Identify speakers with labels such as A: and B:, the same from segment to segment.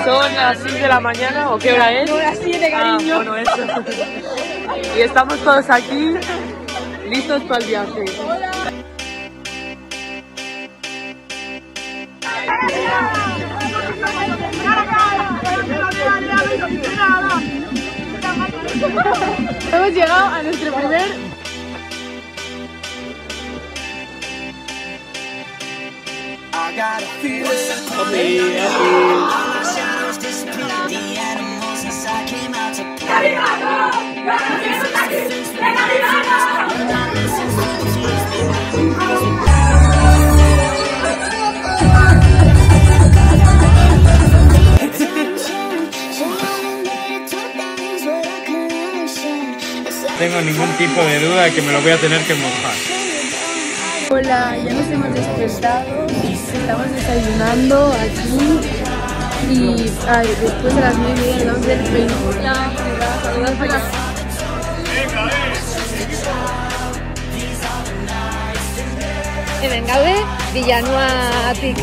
A: Son las 6 de la mañana, ¿o qué hora es?
B: No, las 7, cariño.
A: Bueno, eso. Y estamos todos aquí, listos para el viaje.
B: Hemos llegado a nuestro primer...
C: Tengo ningún tipo de duda de que me lo voy a tener que mojar.
B: Hola, ya nos hemos despertado, estamos desayunando aquí y después de las 9:30 vamos a ver película, saludar. Hemen gaude, Villanuatik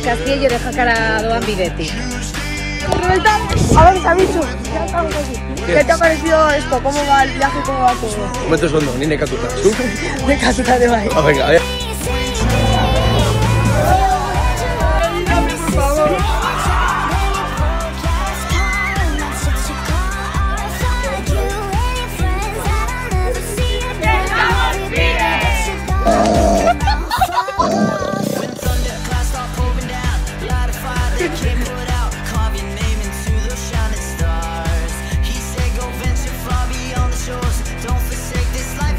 B: Castillo de Jacara doan bidetik. ¡Reventamos! A ver, Sabichu, ya estamos aquí. ¿Qué te ha parecido esto? ¿Cómo va el viaje? ¿Cómo va todo?
D: Momentos ondo, ni nekatuta. ¿Zu?
B: Nekatuta de bai.
D: Venga, a ver.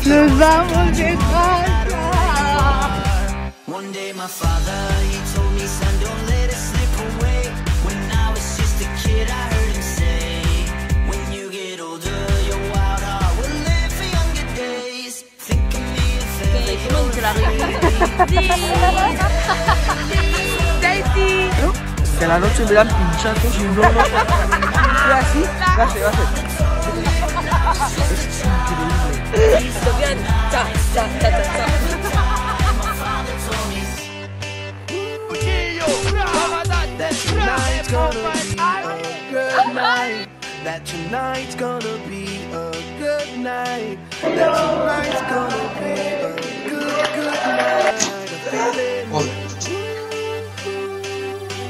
B: Nos vamos de casa.
E: One day my father, he told me, son, don't let it slip away. When I was just a kid, I heard him say, when you get older, your wild heart will live for younger days. Think of me if ever
B: Daisy.
D: Que la noche me dan pinchazos y no... así, va a ser.
A: Sofian, cha.
E: That tonight's gonna be a good night. That tonight's gonna be a good night.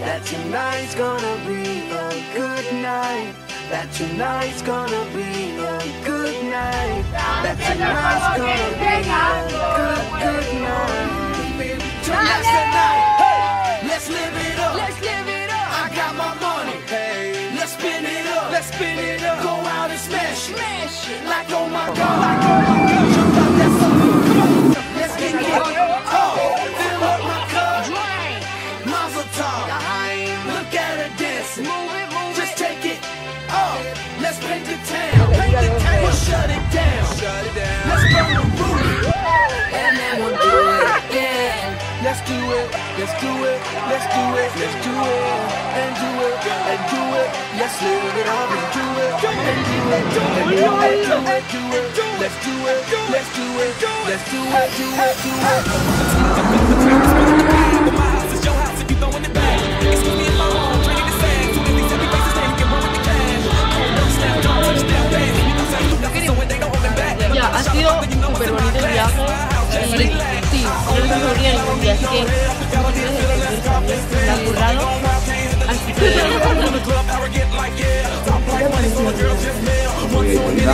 E: That tonight's gonna be a good night. That tonight's gonna be a good night. That tonight's gonna be a good night. Tonight's the night. Hey, let's live it up. Let's live it up. I got my money. Hey, let's spin it up. Let's spin it up. Go out and smash it. Like oh my God. Like oh my God. Jump out that something. Let's get it up. Oh, fill up my cup. Mazel tov. Look at her dancing. Just take it. Oh, let's paint the town. We'll shut it down. Let's burn the roof. And then we'll do it again. Let's do it. Let's do it. Let's do it. Let's do it. And do it. And do it. Let's live it up and do it. And do it. And do it. Do it. Do it. Let's do it. Let's do it. Let's do it. Do it. Do it. My house is your house if you throwing it back. Excuse me if I'm wrong. Trading the sand. Too many happy faces saying you can run with the cash.
A: Ya, ha sido súper bonito el viaje y sí, no nos hemos olvidado ningún día, así que me ha currado, así que
D: Muy bonita.